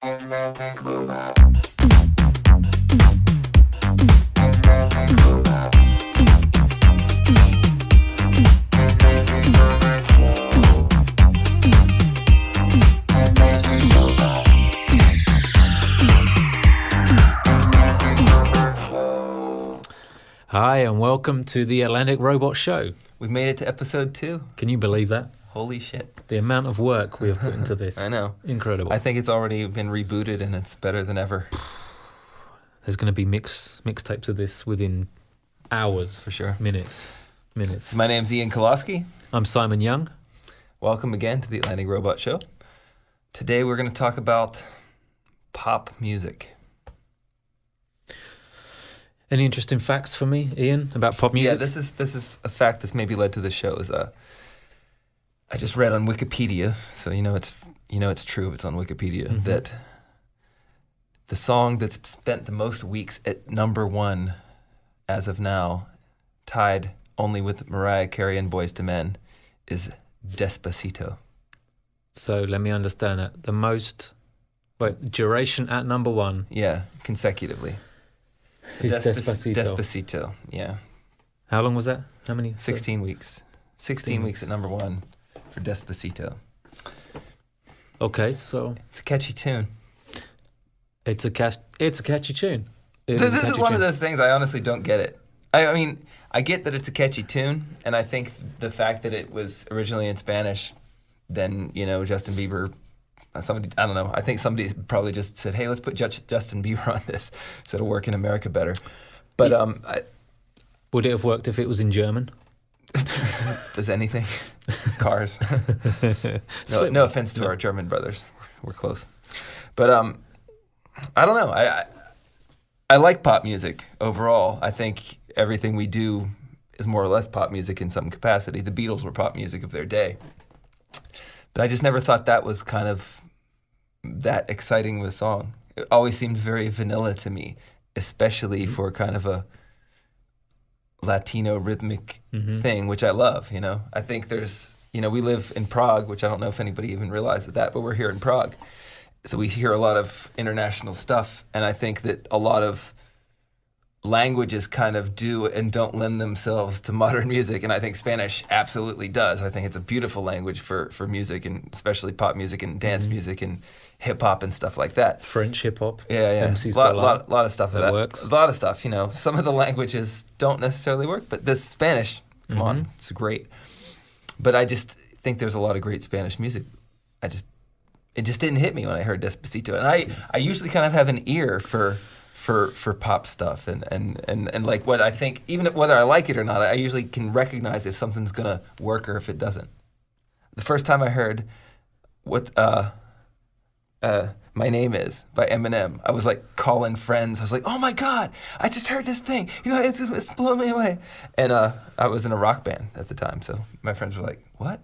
Hi, and welcome to the Atlantic Robot Show. We've made it to episode 2. Can you believe that? Holy shit. The amount of work we have put into this. I know. Incredible. I think it's already been rebooted and it's better than ever. There's going to be mixtapes of this within hours. For sure. Minutes. So my name's Ian Kelosky. I'm Simon Young. Welcome again to the Atlantic Robot Show. Today we're going to talk about pop music. Any interesting facts for me, Ian, about pop music? Yeah, this is a fact that's maybe led to the show. I just read on Wikipedia, so it's true. It's on Wikipedia that the song that's spent the most weeks at number 1 as of now, tied only with Mariah Carey and Boyz II Men, is Despacito. So let me understand that. The most duration at number 1. Yeah, consecutively. So Is Despacito. Despacito, yeah. How long was that? How many? 16 weeks. 16 weeks at number 1 for Despacito. Okay, so It's a catchy tune. it's a catchy tune. This is one of those things I honestly don't get it. I mean, I get that it's a catchy tune, and I think the fact that it was originally in Spanish, then, Justin Bieber, I don't know, I think somebody probably just said, hey, let's put Justin Bieber on this, so it'll work in America better. But would it have worked if it was in German? Does anything? Cars. No offense to our German brothers. We're close. But I don't know. I like pop music overall. I think everything we do is more or less pop music in some capacity. The Beatles were pop music of their day. But I just never thought that was kind of that exciting of a song. It always seemed very vanilla to me, especially for kind of a Latino rhythmic thing, which I love, I think there's, we live in Prague, which I don't know if anybody even realizes that, but we're here in Prague. So we hear a lot of international stuff, and I think that a lot of languages kind of do and don't lend themselves to modern music, and I think Spanish absolutely does. I think it's a beautiful language for music, and especially pop music and dance music and hip-hop and stuff like that. French hip-hop. Yeah. MC a lot of stuff that works. A lot of stuff, Some of the languages don't necessarily work, but this Spanish, come on, it's great. But I just think there's a lot of great Spanish music. It just didn't hit me when I heard Despacito. And I usually kind of have an ear for pop stuff and like what I think, even whether I like it or not, I usually can recognize if something's gonna work or if it doesn't. The first time I heard what My Name Is by Eminem, I was like calling friends. I was like, oh my God, I just heard this thing. It's blowing me away. And I was in a rock band at the time, so my friends were like, what?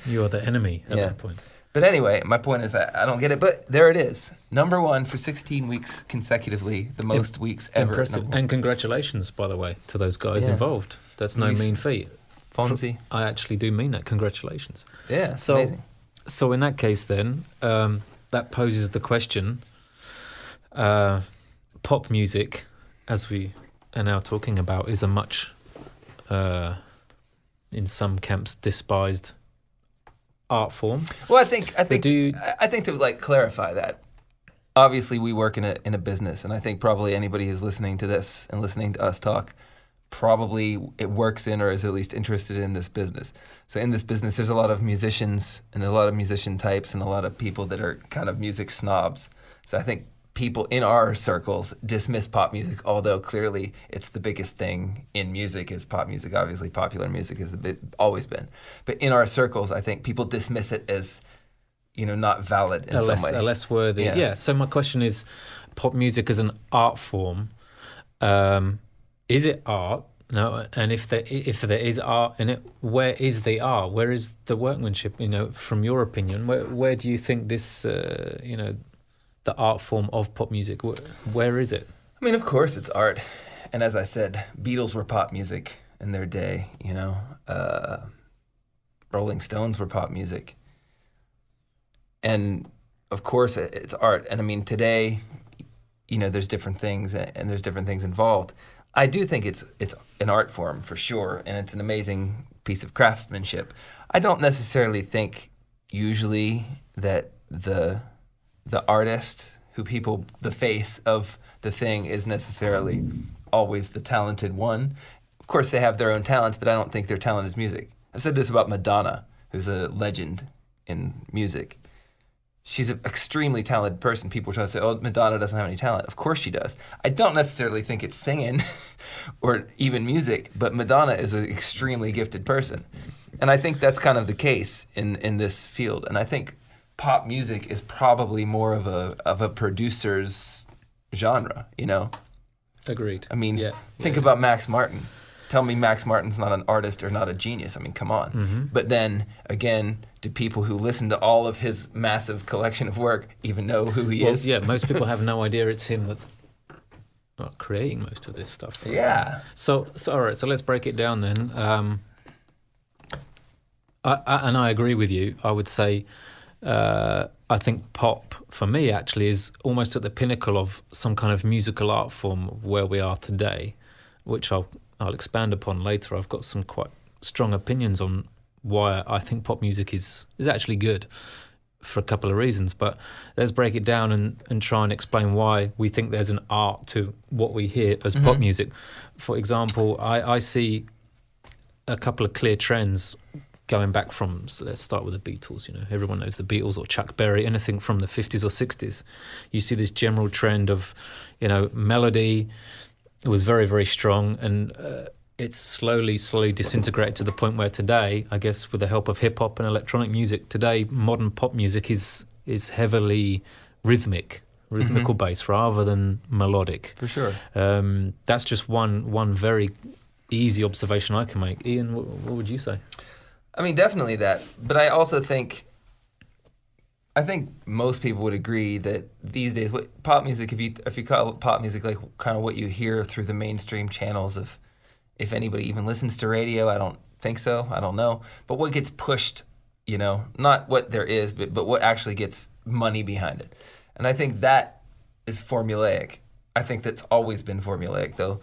You are the enemy at that point. But anyway, my point is I don't get it, but there it is. Number 1 for 16 weeks consecutively, the most weeks ever. Impressive. And congratulations, by the way, to those guys involved. That's no mean feat. Fonzie. I actually do mean that. Congratulations. Yeah, amazing. So in that case then, that poses the question, pop music, as we are now talking about, is a much, in some camps, despised art form. Well, I think to like clarify that, obviously we work in a business, and I think probably anybody who's listening to this and listening to us talk probably it works in or is at least interested in this business. So in this business, there's a lot of musicians and a lot of musician types and a lot of people that are kind of music snobs. So I think people in our circles dismiss pop music, although clearly it's the biggest thing in music is pop music. Obviously, popular music has always been. But in our circles, I think people dismiss it as, not valid in some way. Less worthy. Yeah. So my question is, pop music as an art form, is it art? No. And if there is art in it, where is the art? Where is the workmanship? From your opinion, where do you think this, the art form of pop music, where is it? I mean, of course it's art. And as I said, Beatles were pop music in their day, Rolling Stones were pop music. And of course it's art. And I mean, today, there's different things and there's different things involved. I do think it's an art form for sure, and it's an amazing piece of craftsmanship. I don't necessarily think usually that the artist the face of the thing is necessarily always the talented one. Of course, they have their own talents, but I don't think their talent is music. I've said this about Madonna, who's a legend in music. She's an extremely talented person. People try to say, oh, Madonna doesn't have any talent. Of course she does. I don't necessarily think it's singing or even music, but Madonna is an extremely gifted person. And I think that's kind of the case in this field. And I think pop music is probably more of a producer's genre, Agreed. I mean, think about Max Martin. Tell me Max Martin's not an artist or not a genius. I mean, come on. Mm-hmm. But then, again, do people who listen to all of his massive collection of work even know who he is? Yeah, most people have no idea it's him that's creating most of this stuff. Right? Yeah. So all right, so let's break it down then. I agree with you. I would say I think pop, for me, actually, is almost at the pinnacle of some kind of musical art form of where we are today, which I'll expand upon later. I've got some quite strong opinions on why I think pop music is actually good for a couple of reasons. But let's break it down and try and explain why we think there's an art to what we hear as pop music. For example, I see a couple of clear trends going back from, so let's start with the Beatles. Everyone knows the Beatles or Chuck Berry, anything from the 50s or 60s. You see this general trend of, melody. It was very, very strong, and it's slowly disintegrated to the point where today, I guess with the help of hip-hop and electronic music, today modern pop music is heavily rhythmical bass rather than melodic. For sure. That's just one very easy observation I can make. Ian, what would you say? I mean, definitely that. But I also think most people would agree that these days, pop music, if you call it pop music, like kind of what you hear through the mainstream channels of, if anybody even listens to radio, I don't think so. I don't know. But what gets pushed, not what there is, but what actually gets money behind it. And I think that is formulaic. I think that's always been formulaic, though.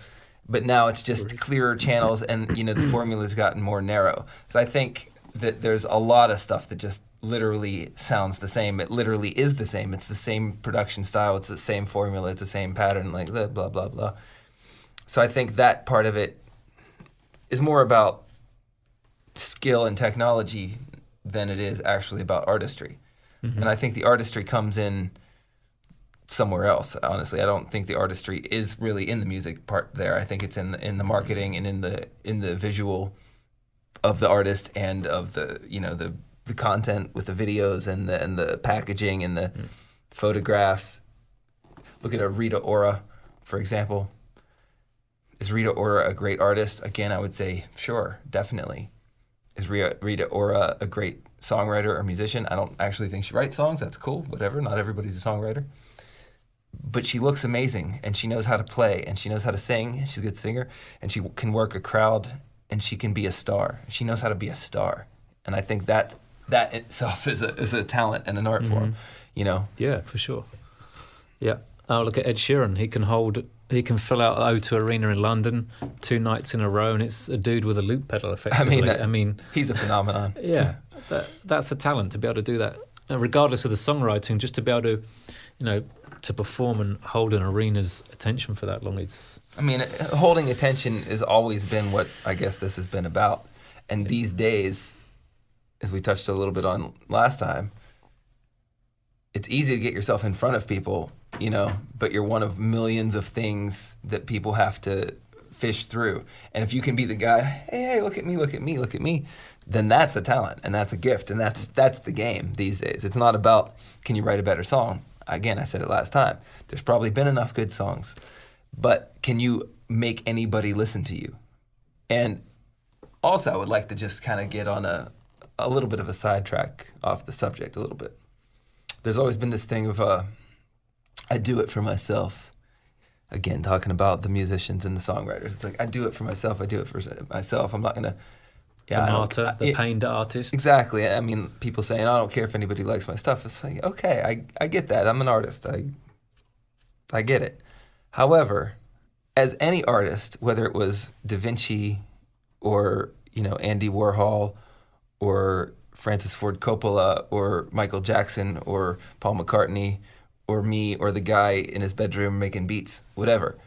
But now it's just clearer channels, and the formula's gotten more narrow. So I think that there's a lot of stuff that just literally sounds the same. It literally is the same. It's the same production style. It's the same formula. It's the same pattern. Like blah blah blah blah. So I think that part of it is more about skill and technology than it is actually about artistry. Mm-hmm. And I think the artistry comes in somewhere else. Honestly, I don't think the artistry is really in the music part there. I think it's in the marketing and in the visual of the artist and of the the content with the videos and the packaging and the photographs. Look at a Rita Ora, for example. Is Rita Ora a great artist? Again, I would say sure, definitely. Is Rita Ora a great songwriter or musician? I don't actually think she writes songs. That's cool, whatever. Not everybody's a songwriter. But she looks amazing, and she knows how to play, and she knows how to sing. She's a good singer, and she can work a crowd, and she can be a star. She knows how to be a star. And I think that itself is a talent and an art form, Yeah, for sure. Yeah. Oh, look at Ed Sheeran. He can fill out O2 Arena in London 2 nights in a row, and it's a dude with a loop pedal, effectively. I mean, he's a phenomenon. Yeah, that's a talent to be able to do that, and regardless of the songwriting, just to be able to, to perform and hold an arena's attention for that long. Holding attention has always been what I guess this has been about, and these days, as we touched a little bit on last time, it's easy to get yourself in front of people, but you're one of millions of things that people have to fish through. And if you can be the guy, hey, look at me, then that's a talent and that's a gift, and that's the game these days. It's not about can you write a better song. Again, I said it last time. There's probably been enough good songs, but can you make anybody listen to you? And also, I would like to just kind of get on a little bit of a sidetrack off the subject a little bit. There's always been this thing of I do it for myself. Again, talking about the musicians and the songwriters. It's like, I do it for myself. I'm not going to Yeah, the martyr, the pained artist. Exactly. I mean, people saying, I don't care if anybody likes my stuff. It's like, okay, I get that. I'm an artist. I get it. However, as any artist, whether it was Da Vinci or, Andy Warhol or Francis Ford Coppola or Michael Jackson or Paul McCartney or me or the guy in his bedroom making beats, whatever.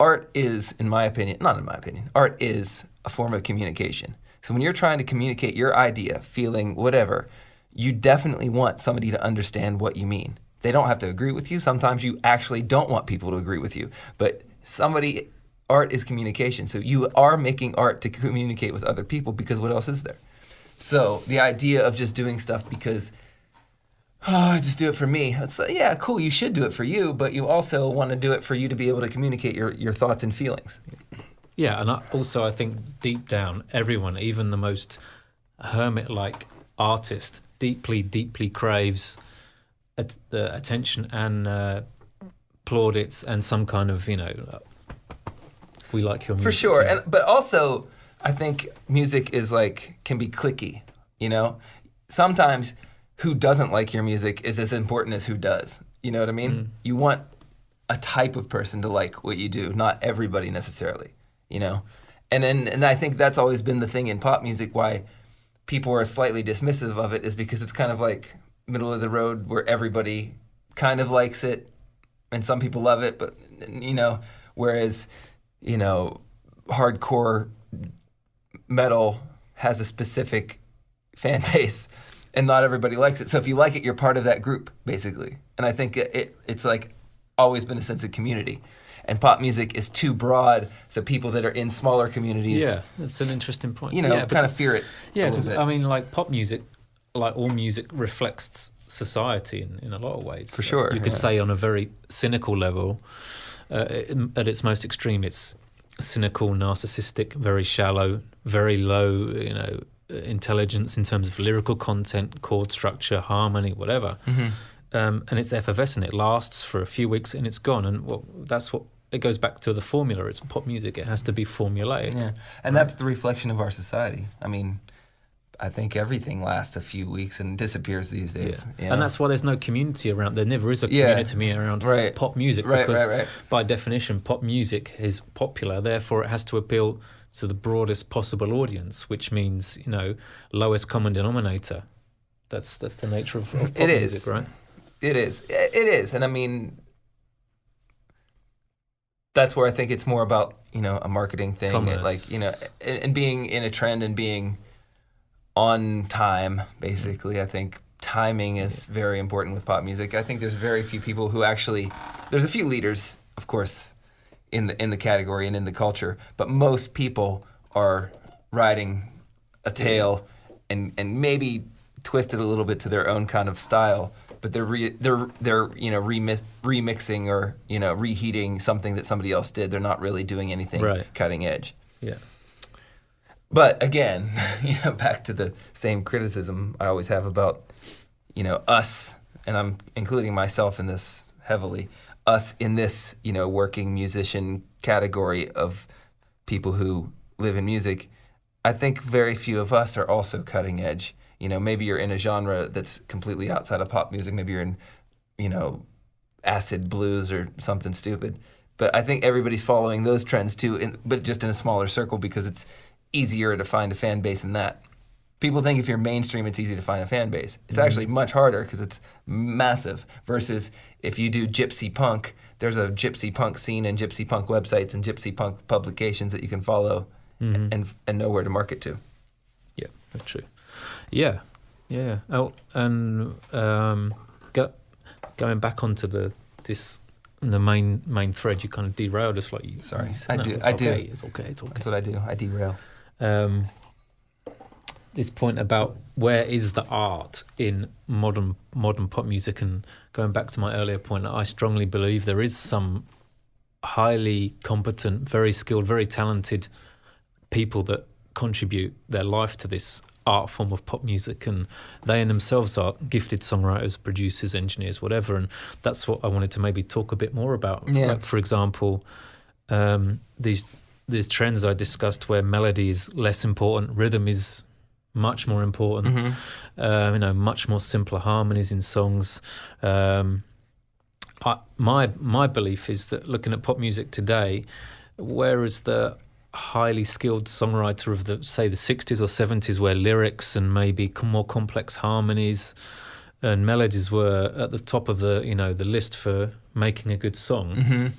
Art is, art is a form of communication. So when you're trying to communicate your idea, feeling, whatever, you definitely want somebody to understand what you mean. They don't have to agree with you. Sometimes you actually don't want people to agree with you. But art is communication. So you are making art to communicate with other people because what else is there? So the idea of just doing stuff because, I just do it for me. It's like, yeah, cool, you should do it for you, but you also want to do it for you to be able to communicate your thoughts and feelings. Yeah, and I think deep down, everyone, even the most hermit-like artist, deeply, deeply craves attention and plaudits and some kind of, we like your music. For sure, but also, I think music is can be cliquey, Sometimes who doesn't like your music is as important as who does. You know what I mean? Mm. You want a type of person to like what you do, not everybody necessarily, And I think that's always been the thing in pop music, why people are slightly dismissive of it, is because it's kind of like middle of the road where everybody kind of likes it and some people love it, but, whereas, hardcore metal has a specific fan base and not everybody likes it. So if you like it, you're part of that group, basically. And I think it's always been a sense of community. And pop music is too broad, so people that are in smaller communities... Yeah, that's an interesting point. Kind of fear it. Yeah, because, pop music, like all music, reflects society in a lot of ways. For sure. You could say on a very cynical level, at its most extreme, it's cynical, narcissistic, very shallow, very low, intelligence in terms of lyrical content, chord structure, harmony, whatever. Mm-hmm. And it's effervescent. It lasts for a few weeks and it's gone. And that's what it goes back to the formula. It's pop music. It has to be formulaic. Yeah, and that's the reflection of our society. I mean, I think everything lasts a few weeks and disappears these days. Yeah. And that's why there's no community around. There never is a community around pop music because by definition, pop music is popular. Therefore, it has to appeal to the broadest possible audience, which means, lowest common denominator. That's the nature of pop music, right? It is. And I mean, that's where I think it's more about, a marketing thing. And being in a trend and being on time, basically. I think timing is very important with pop music. I think there's very few people who there's a few leaders, of course, in the category and in the culture, but most people are riding a tail and maybe twist it a little bit to their own kind of style, but they're remixing or reheating something that somebody else did. They're not really doing anything cutting edge. Yeah. But again, back to the same criticism I always have about us, and I'm including myself in this heavily. Us in this, working musician category of people who live in music, I think very few of us are also cutting edge. Maybe you're in a genre that's completely outside of pop music. Maybe you're in, acid blues or something stupid. But I think everybody's following those trends too, but just in a smaller circle because it's easier to find a fan base in that. People think if you're mainstream, it's easy to find a fan base. It's actually much harder because it's massive. Versus if you do gypsy punk, there's a gypsy punk scene and gypsy punk websites and gypsy punk publications that you can follow and know where to market to. Yeah, that's true. Yeah. Oh, and going back onto the main thread, you kind of derailed us, like you. Sorry, you I do. It's okay. That's what I do. I derail. This point about where is the art in modern pop music, and going back to my earlier point, I strongly believe there is some highly competent, very skilled, very talented people that contribute their life to this art form of pop music, and they in themselves are gifted songwriters, producers, engineers, whatever. And that's what I wanted to maybe talk a bit more about. Yeah. Like, for example, these these trends I discussed where melody is less important, rhythm is much more important. Much more simpler harmonies in songs. My belief is that looking at pop music today, whereas the highly skilled songwriter of the 60s or 70s, where lyrics and maybe more complex harmonies and melodies were at the top of the list for making a good song,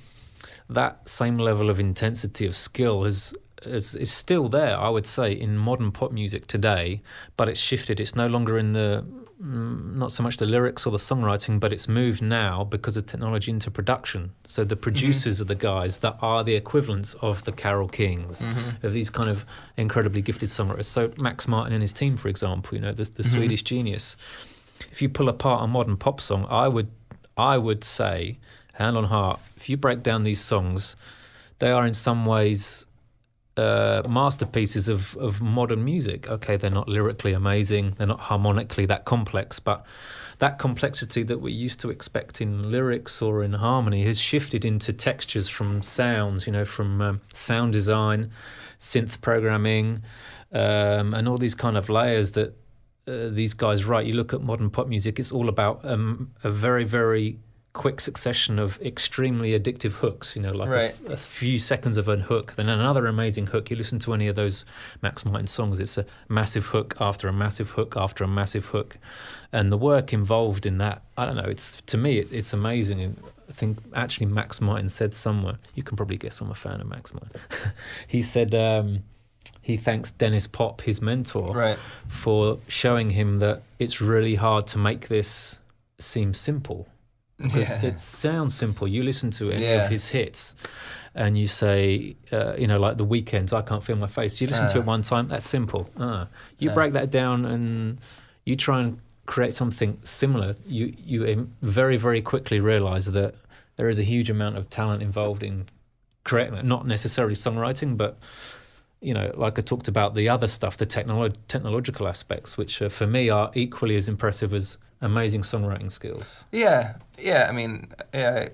that same level of intensity of skill is still there, I would say, in modern pop music today, but it's shifted. It's no longer in the not so much the lyrics or the songwriting, but it's moved now because of technology into production. So the producers are the guys that are the equivalents of the Carole Kings, of these kind of incredibly gifted songwriters. So Max Martin and his team, for example, the Swedish genius. If you pull apart a modern pop song, I would say, hand on heart, if you break down these songs, they are in some ways masterpieces of modern music. Okay, they're not lyrically amazing, they're not harmonically that complex, but that complexity that we used to expect in lyrics or in harmony has shifted into textures from sounds, from sound design, synth programming, and all these kind of layers that these guys write. You look at modern pop music, it's all about a very, very quick succession of extremely addictive hooks, a few seconds of a hook, then another amazing hook. You listen to any of those Max Martin songs, it's a massive hook after a massive hook after a massive hook. And the work involved in that, I don't know, to me, it's amazing. And I think actually Max Martin said somewhere, you can probably guess I'm a fan of Max Martin. He said he thanks Dennis Pop, his mentor, for showing him that it's really hard to make this seem simple. Because it sounds simple. You listen to any of his hits and you say, like The Weeknd's I Can't Feel My Face. You listen to it one time, that's simple. You break that down and you try and create something similar, you very, very quickly realise that there is a huge amount of talent involved in creating it. Not necessarily songwriting, but, like I talked about the other stuff, the technological aspects, which for me are equally as impressive as amazing songwriting skills. I mean, I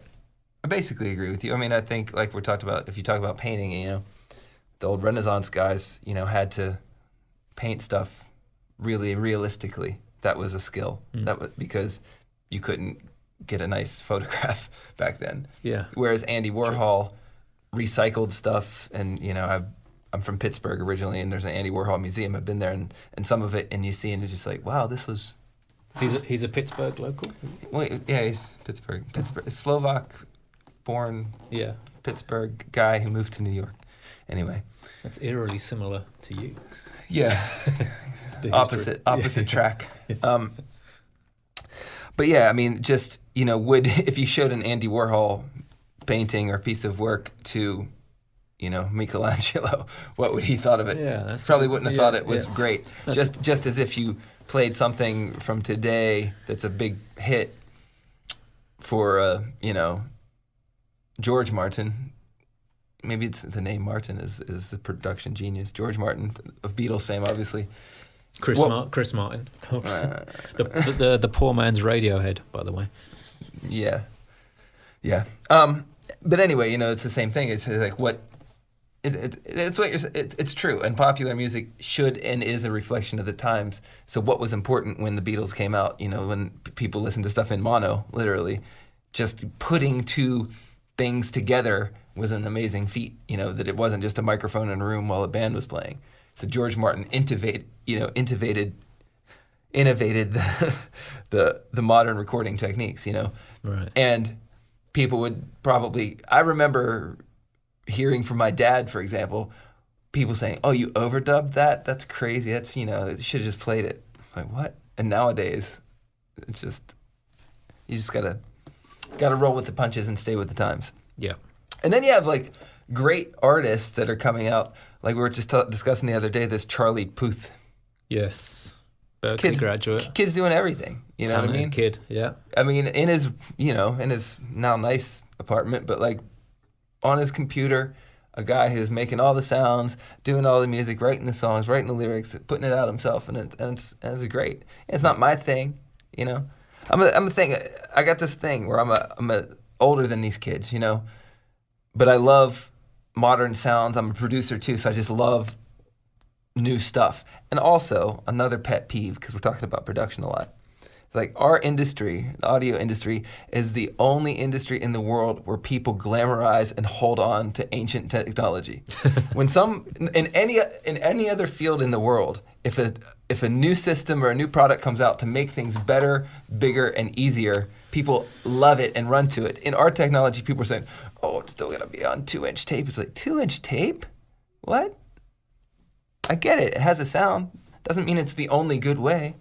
basically agree with you. I mean, I think like we talked about, if you talk about painting, the old Renaissance guys, had to paint stuff really realistically. That was a skill. That was because you couldn't get a nice photograph back then. Yeah. Whereas Andy Warhol recycled stuff, and I'm from Pittsburgh originally, and there's an Andy Warhol museum. I've been there, and some of it, and you see, and it's just like, wow, this was. He's a Pittsburgh local? Wait, yeah, he's Pittsburgh, Slovak-born Pittsburgh guy who moved to New York. Anyway. That's eerily similar to you. Yeah. opposite track. But yeah, I mean, just, if you showed an Andy Warhol painting or piece of work to, Michelangelo, what would he thought of it? Yeah, probably wouldn't have thought it was great. Just as if you played something from today that's a big hit for George Martin. Maybe it's the name Martin is the production genius. George Martin of Beatles fame, obviously. Chris Martin, the poor man's Radiohead, by the way. Yeah. But anyway, it's the same thing. It's like what. It's true, and popular music should and is a reflection of the times. So what was important when the Beatles came out, when people listened to stuff in mono, literally, just putting two things together was an amazing feat, that it wasn't just a microphone in a room while a band was playing. So George Martin innovated the modern recording techniques, Right. And people would probably, I remember hearing from my dad, for example, people saying, "Oh, you overdubbed that? That's crazy. That's, you should have just played it." I'm like, what? And nowadays, it's just, you just gotta roll with the punches and stay with the times. Yeah. And then you have like great artists that are coming out. Like we were just discussing the other day, this Charlie Puth. Yes. Berkeley graduate. Kid's doing everything. You know Talented what I mean? Kid, yeah. I mean, in his now nice apartment, but like on his computer, a guy who's making all the sounds, doing all the music, writing the songs, writing the lyrics, putting it out himself, and it's great. It's not my thing, I'm a thing. I got this thing where I'm older than these kids, but I love modern sounds. I'm a producer too, so I just love new stuff. And also, another pet peeve, because we're talking about production a lot. It's like our industry, the audio industry, is the only industry in the world where people glamorize and hold on to ancient technology. When in any other field in the world, if a new system or a new product comes out to make things better, bigger, and easier, people love it and run to it. In our technology, people are saying, "Oh, it's still gonna be on 2-inch tape." It's like, 2-inch tape? What? I get it. It has a sound. Doesn't mean it's the only good way.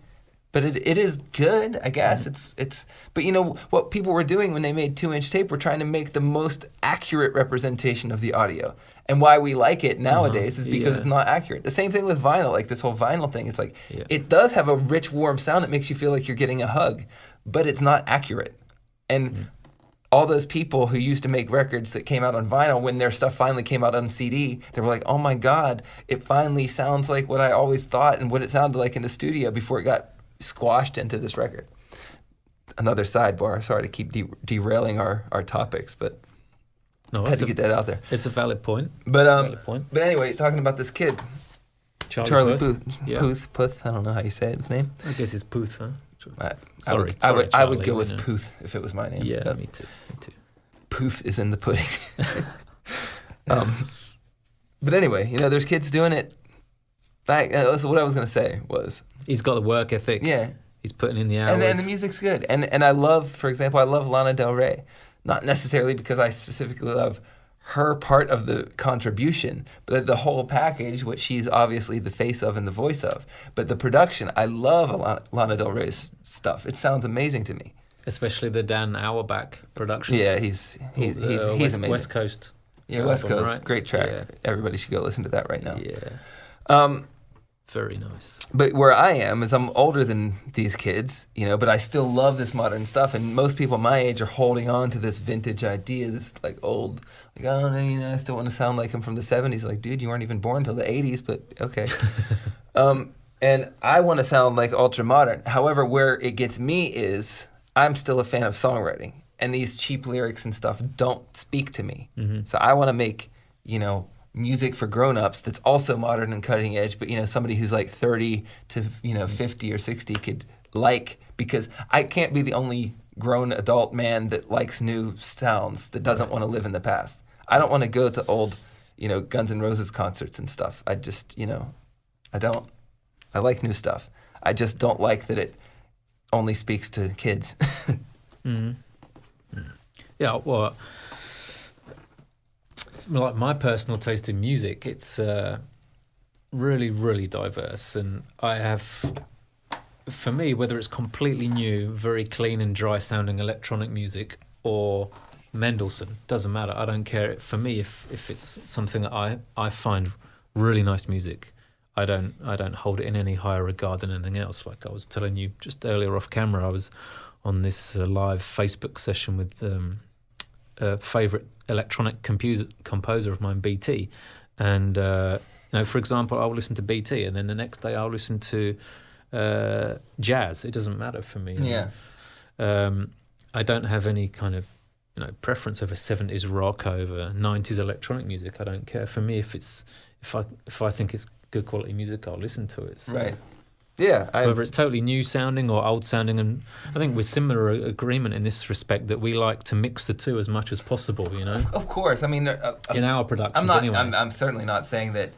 But it is good, I guess. It's. But you know what people were doing when they made 2-inch tape? We're trying to make the most accurate representation of the audio. And why we like it nowadays is because it's not accurate. The same thing with vinyl, like this whole vinyl thing. It's like it does have a rich, warm sound that makes you feel like you're getting a hug, but it's not accurate. And all those people who used to make records that came out on vinyl, when their stuff finally came out on CD, they were like, "Oh my God, it finally sounds like what I always thought and what it sounded like in the studio before it got squashed into this record." Another sidebar. Sorry to keep derailing our topics, but I had to get that out there. It's a valid point. But but anyway, talking about this kid, Charlie Puth. Yeah. Puth. I don't know how you say his name. I guess it's Puth, huh? Sorry, I would go with Puth if it was my name. Yeah, me too. Puth is in the pudding. But anyway, there's kids doing it. So what I was gonna say was, he's got the work ethic. Yeah, he's putting in the hours. And the music's good. And I love, for example, Lana Del Rey. Not necessarily because I specifically love her part of the contribution, but the whole package, which she's obviously the face of and the voice of. But the production, I love Lana Del Rey's stuff. It sounds amazing to me. Especially the Dan Auerbach production. Yeah, he's amazing. West Coast. Yeah, West album, Coast. right? Great track. Yeah. Everybody should go listen to that right now. Yeah. Very nice. But where I am is I'm older than these kids, but I still love this modern stuff. And most people my age are holding on to this vintage idea, this like old, like, oh, no, I still want to sound like him from the 70s. Like, dude, you weren't even born until the 80s, but okay. And I want to sound like ultra modern. However, where it gets me is I'm still a fan of songwriting. And these cheap lyrics and stuff don't speak to me. Mm-hmm. So I want to make, music for grown-ups that's also modern and cutting edge, but somebody who's like 30 to 50 or 60 could like, because I can't be the only grown adult man that likes new sounds, that doesn't want to live in the past. I don't want to go to old Guns N' Roses concerts and stuff. I just I don't. I like new stuff. I just don't like that it only speaks to kids. Mm-hmm. Yeah, well, like my personal taste in music, it's really, really diverse. And I have, for me, whether it's completely new, very clean and dry sounding electronic music, or Mendelssohn, doesn't matter. I don't care. For me, if it's something that I find really nice music, I don't hold it in any higher regard than anything else. Like I was telling you just earlier off camera, I was on this live Facebook session with a favourite electronic composer of mine, BT, and for example, I'll listen to BT, and then the next day I'll listen to jazz. It doesn't matter for me. Yeah. I don't have any kind of preference over 70s rock over 90s electronic music. I don't care. For me, if I think it's good quality music, I'll listen to it. So. Right. Yeah. Whether it's totally new sounding or old sounding, and I think we're similar agreement in this respect that we like to mix the two as much as possible. Of course. I mean, in our productions, anyway. I'm certainly not saying that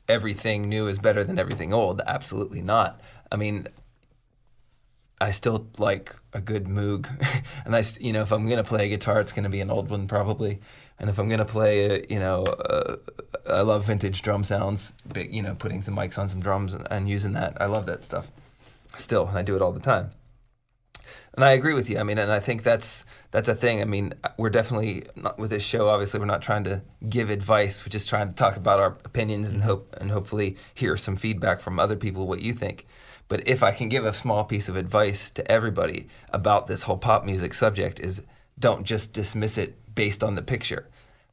everything new is better than everything old. Absolutely not. I mean, I still like a good Moog, and if I'm gonna play a guitar, it's gonna be an old one probably. And if I'm gonna play, I love vintage drum sounds. Putting some mics on some drums and using that. I love that stuff still, and I do it all the time. And I agree with you. I mean, and I think that's a thing. I mean, we're definitely not, with this show. Obviously, we're not trying to give advice. We're just trying to talk about our opinions and hopefully hear some feedback from other people what you think. But if I can give a small piece of advice to everybody about this whole pop music subject is don't just dismiss it based on the picture,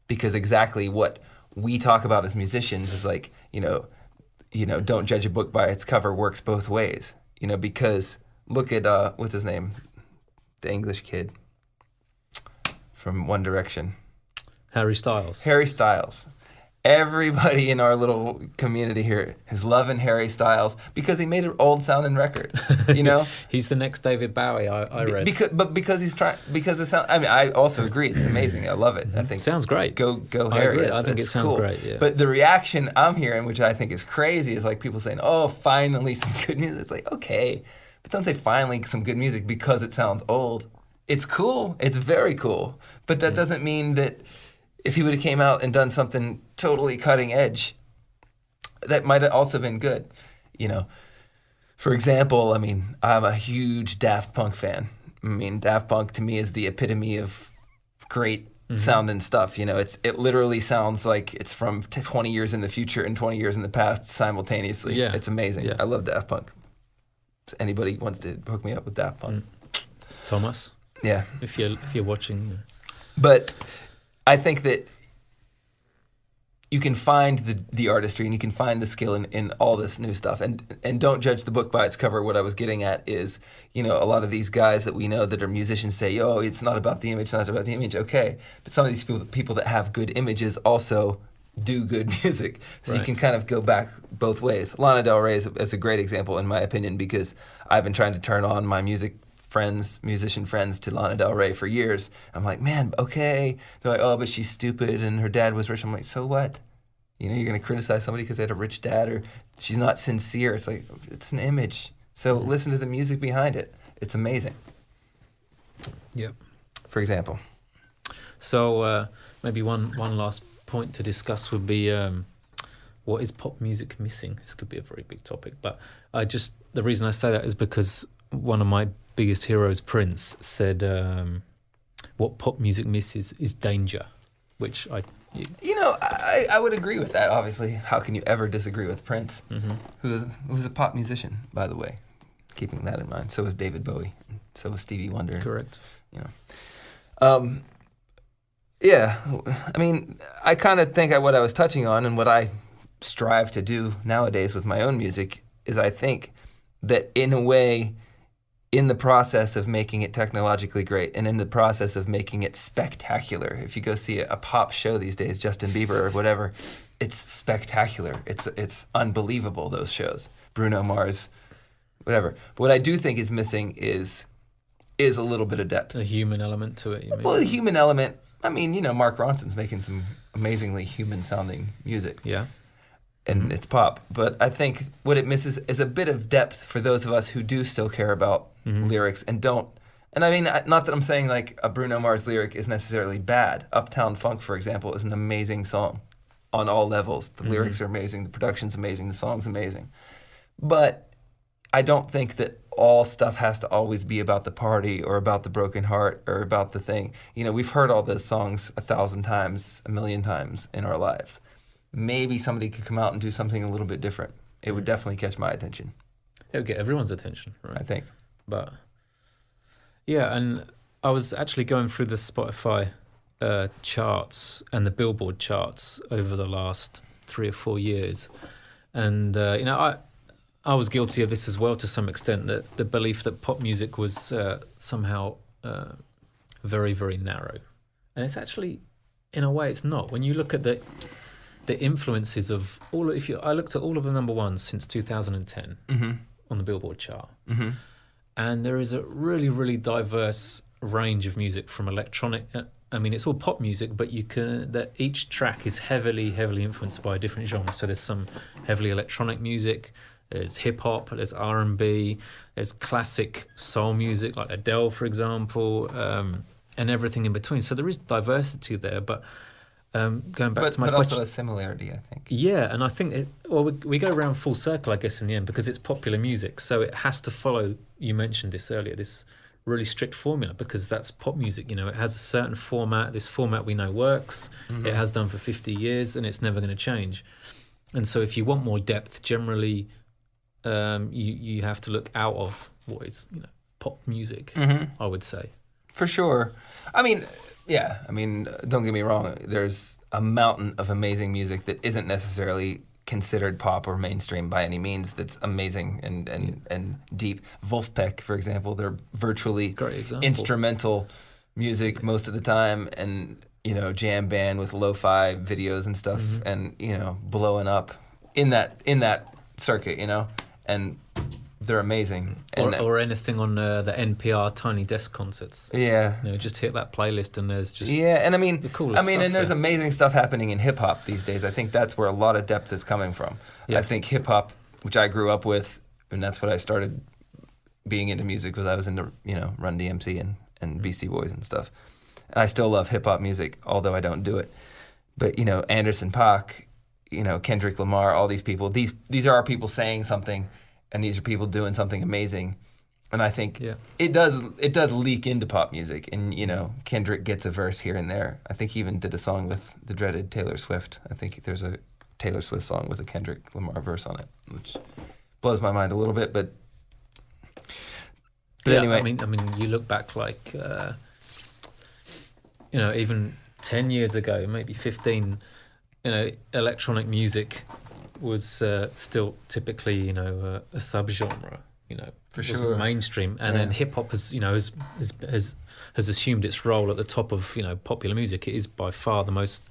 because exactly what we talk about as musicians is like, don't judge a book by its cover works both ways, because look at, what's his name? The English kid from One Direction. Harry Styles. Everybody in our little community here is loving Harry Styles because he made an old sounding record. You know, He's the next David Bowie. I read. Because he's trying. Because it sounds. I mean, I also agree. It's amazing. I love it. I think sounds great. Go I Harry. agree. I think it sounds cool. great. Yeah. But the reaction I'm hearing, which I think is crazy, is like people saying, "Oh, finally some good music." It's like, okay, but don't say finally some good music because it sounds old. It's cool. It's very cool. But that doesn't mean that if he would have came out and done something totally cutting edge, that might have also been good. You know, for example, I mean, I'm a huge Daft Punk fan. I mean, Daft Punk to me is the epitome of great sounding stuff. You know, it literally sounds like it's from 20 years in the future and 20 years in the past simultaneously. Yeah. It's amazing. Yeah. I love Daft Punk. If anybody wants to hook me up with Daft Punk. Thomas, Yeah. if you're watching. But I think that you can find the artistry and you can find the skill in all this new stuff. And don't judge the book by its cover. What I was getting at is, you know, a lot of these guys that we know that are musicians say, oh, it's not about the image, it's not about the image. Okay. But some of these people that have good images also do good music. So you can kind of go back both ways. Lana Del Rey is a great example, in my opinion, because I've been trying to turn on my musician friends to Lana Del Rey for years. I'm like, man, okay. They're like, oh, but she's stupid and her dad was rich. I'm like, so what? You know, you're going to criticize somebody because they had a rich dad or she's not sincere. It's like, it's an image. So listen to the music behind it. It's amazing. Yep. For example. So maybe one last point to discuss would be what is pop music missing? This could be a very big topic, but the reason I say that is because one of my biggest heroes, Prince, said what pop music misses is danger, which You know, I would agree with that, obviously. How can you ever disagree with Prince, who's a pop musician, by the way, keeping that in mind. So is David Bowie, so is Stevie Wonder. Correct. You know. Yeah, I mean, I kind of think what I was touching on and what I strive to do nowadays with my own music is I think that in a way, in the process of making it technologically great and in the process of making it spectacular, if you go see a pop show these days, Justin Bieber or whatever, it's spectacular. It's unbelievable, those shows. Bruno Mars, whatever. But what I do think is missing is a little bit of depth. A human element to it, you mean? Well, the human element, I mean, you know, Mark Ronson's making some amazingly human-sounding music. Yeah. And it's pop. But I think what it misses is a bit of depth for those of us who do still care about lyrics and don't. And I mean, not that I'm saying like a Bruno Mars lyric is necessarily bad. Uptown Funk, for example, is an amazing song on all levels. The lyrics are amazing, the production's amazing, the song's amazing. But I don't think that all stuff has to always be about the party or about the broken heart or about the thing. You know, we've heard all those songs 1,000 times, 1,000,000 times in our lives. Maybe somebody could come out and do something a little bit different. It would definitely catch my attention. It would get everyone's attention, right? I think. But yeah, and I was actually going through the Spotify charts and the Billboard charts over the last 3 or 4 years, and you know, I was guilty of this as well to some extent. That the belief that pop music was somehow very, very narrow, and it's actually, in a way, it's not. When you look at the influences of I looked at all of the number ones since 2010 on the Billboard chart, and there is a really, really diverse range of music from electronic. I mean, it's all pop music, but that each track is heavily, heavily influenced by a different genre. So there's some heavily electronic music, there's hip hop, there's R&B, there's classic soul music like Adele, for example, and everything in between. So there is diversity there, but. Going back to my question. But also a similarity, I think. Yeah, and I think we go around full circle, I guess, in the end, because it's popular music, so it has to follow. You mentioned this earlier, this really strict formula, because that's pop music. You know, it has a certain format. This format we know works. It has done for 50 years, and it's never going to change. And so, if you want more depth, generally, you have to look out of what is pop music. I would say. For sure. I mean. Yeah, I mean, don't get me wrong. There's a mountain of amazing music that isn't necessarily considered pop or mainstream by any means. That's amazing and deep. Wolfpack, for example, they're virtually instrumental music most of the time, and jam band with lo-fi videos and stuff, and blowing up in that circuit, and they're amazing. And or anything on the NPR Tiny Desk concerts. Yeah. Just hit that playlist and there's just and the coolest stuff and there's there. amazing stuff happening in hip hop these days. I think that's where a lot of depth is coming from. Yeah. I think hip hop, which I grew up with, and that's what I started being into music, was I was into Run DMC and Beastie Boys and stuff. And I still love hip hop music, although I don't do it. But Anderson .Paak, Kendrick Lamar, all these people. These are our people saying something, and these are people doing something amazing. And I think it does leak into pop music. And Kendrick gets a verse here and there. I think he even did a song with the dreaded Taylor Swift. I think there's a Taylor Swift song with a Kendrick Lamar verse on it, which blows my mind a little bit. But anyway, I mean, you look back like even 10 years ago, maybe 15. Electronic music was still typically a subgenre. For wasn't sure, mainstream, and then hip hop has has assumed its role at the top of popular music. It is by far the most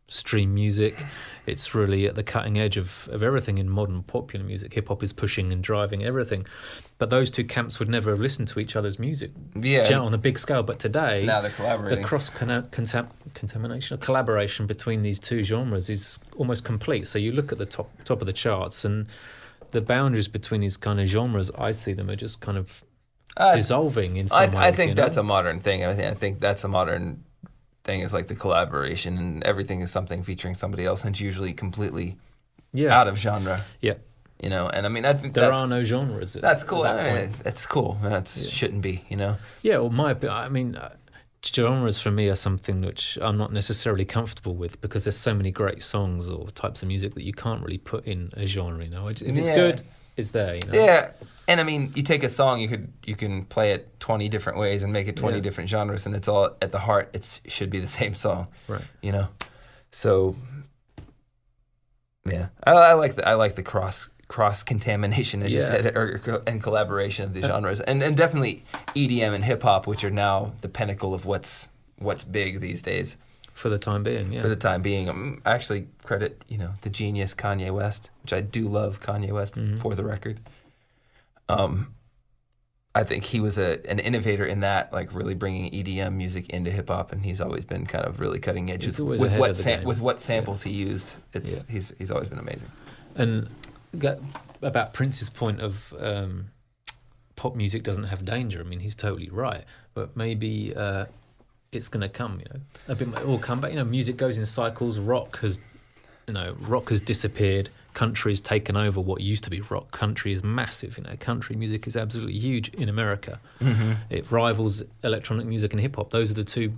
streamed music. It's really at the cutting edge of everything in modern popular music. Hip hop is pushing and driving everything, but those two camps would never have listened to each other's music on a big scale. But today, now they're collaborating. The contamination or collaboration between these two genres is almost complete. So you look at the top of the charts, and the boundaries between these kind of genres, I see them, are just kind of dissolving in some ways. I think that's a modern thing. I think that's a modern thing, is like the collaboration, and everything is something featuring somebody else, and it's usually completely out of genre. Yeah. And I think there are no genres. That's cool. That's cool. That shouldn't be, Yeah, well, genres for me are something which I'm not necessarily comfortable with, because there's so many great songs or types of music that you can't really put in a genre. If it's good, it's there. Yeah, and you take a song, you can play it 20 different ways and make it 20 different genres, and it's all at the heart. It should be the same song, right? So yeah, I like the cross contamination, as you said, and collaboration of the genres, and definitely EDM and hip hop, which are now the pinnacle of what's big these days. For the time being, For the time being, actually credit the genius Kanye West, which I do love Kanye West, for the record. I think he was an innovator in that, like really bringing EDM music into hip hop, and he's always been kind of really cutting edge with what samples he used. He's always been amazing. And about Prince's point of pop music doesn't have danger. He's totally right, but maybe it's going to come. A bit. It will come back. Music goes in cycles. Rock has disappeared. Country has taken over what used to be rock. Country is massive. Country music is absolutely huge in America. Mm-hmm. It rivals electronic music and hip hop. Those are the two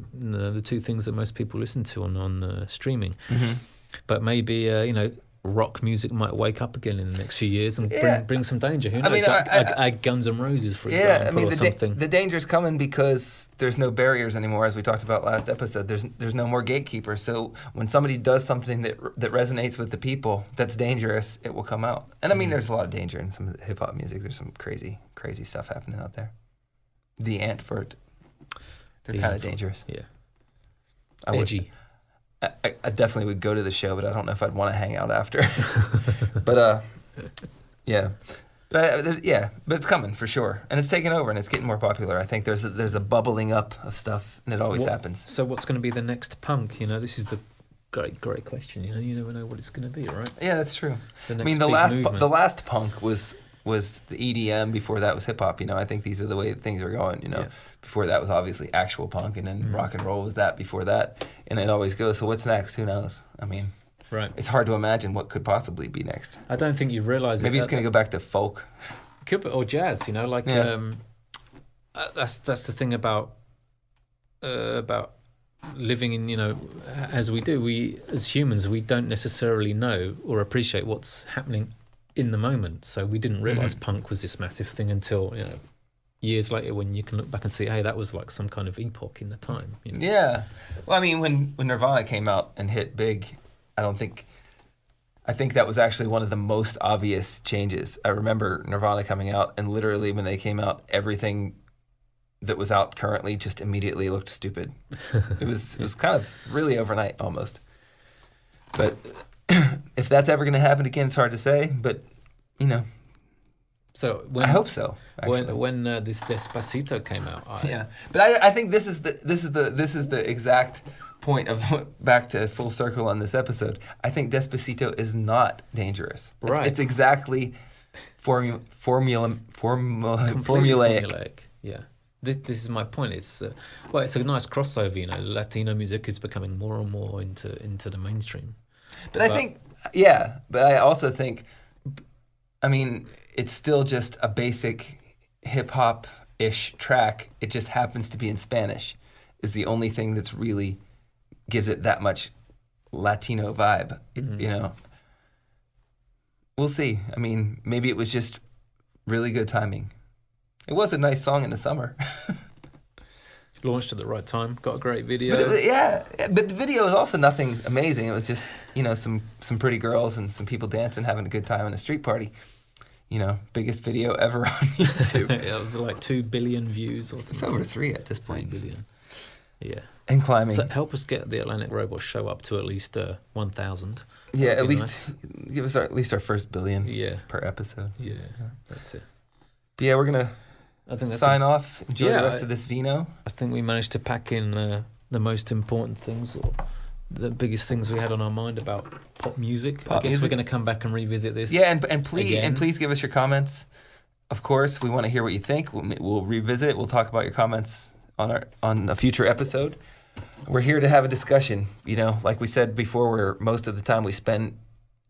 things that most people listen to on streaming. Mm-hmm. But maybe rock music might wake up again in the next few years and bring some danger. Who knows? Like Guns N' Roses, for example, or something. The danger's coming because there's no barriers anymore, as we talked about last episode. There's no more gatekeepers. So when somebody does something that resonates with the people, that's dangerous, it will come out. And there's a lot of danger in some of the hip hop music. There's some crazy stuff happening out there. The Antfort, they're kind of dangerous. Yeah, edgy. I definitely would go to the show, but I don't know if I'd want to hang out after. But it's coming for sure, and it's taking over, and it's getting more popular. I think there's a bubbling up of stuff, and it always happens. So what's going to be the next punk? This is the great question. You never know what it's going to be, right? Yeah, that's true. The last punk was the EDM. Before that was hip hop. I think these are the way things are going. Before that was obviously actual punk, and then rock and roll was that before that, and it always goes. So what's next? Who knows? Right. It's hard to imagine what could possibly be next. I don't think you realise Maybe it's going to go back to folk. Could be, or jazz. That's the thing about living in, as we do. We as humans, we don't necessarily know or appreciate what's happening in the moment. So we didn't realise punk was this massive thing until years later, when you can look back and see, hey, that was like some kind of epoch in the time. Yeah. Well, when Nirvana came out and hit big, I think that was actually one of the most obvious changes. I remember Nirvana coming out, and literally when they came out, everything that was out currently just immediately looked stupid. It was kind of really overnight almost. But if that's ever going to happen again, it's hard to say. But you know, so I hope so. When this Despacito came out, but I think this is the exact point of back to full circle on this episode. I think Despacito is not dangerous. Right. It's exactly formulaic. Yeah. This is my point. It's it's a nice crossover. You know, Latino music is becoming more and more into the mainstream. But I think, but I also think, I mean, it's still just a basic hip hop ish track. It just happens to be in Spanish. Is the only thing that's really gives it that much Latino vibe. Mm-hmm. You know, we'll see. I mean, maybe it was just really good timing. It was a nice song in the summer. Launched at the right time. Got a great video. But the video was also nothing amazing. It was just, you know, some pretty girls and some people dancing, having a good time in a street party. You know, biggest video ever on YouTube. It was like 2 billion views or something. It's over 3 at this point. 3 billion. Yeah. And climbing. So help us get the Atlantic Robot show up to at least 1,000. Yeah, at least give us at least our first billion per episode. Yeah, that's it. But yeah, we're going to sign off. Enjoy the rest of this vino. I think we managed to pack in the most important things, or the biggest things we had on our mind about pop music. I guess we're going to come back and revisit this. Yeah, and please give us your comments. Of course, we want to hear what you think. We'll revisit it. We'll talk about your comments on a future episode. We're here to have a discussion. You know, like we said before, where most of the time we spend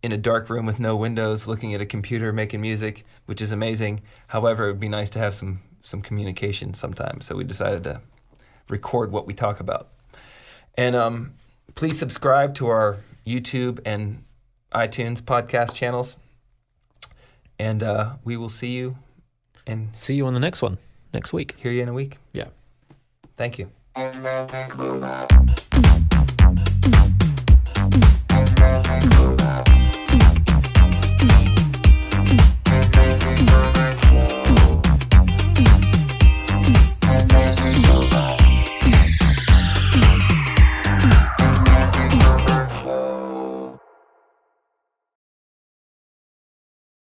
in a dark room with no windows, looking at a computer, making music, which is amazing. However, it would be nice to have some communication sometimes. So we decided to record what we talk about. And please subscribe to our YouTube and iTunes podcast channels. And we will see you on the next one next week. Hear you in a week. Yeah. Thank you.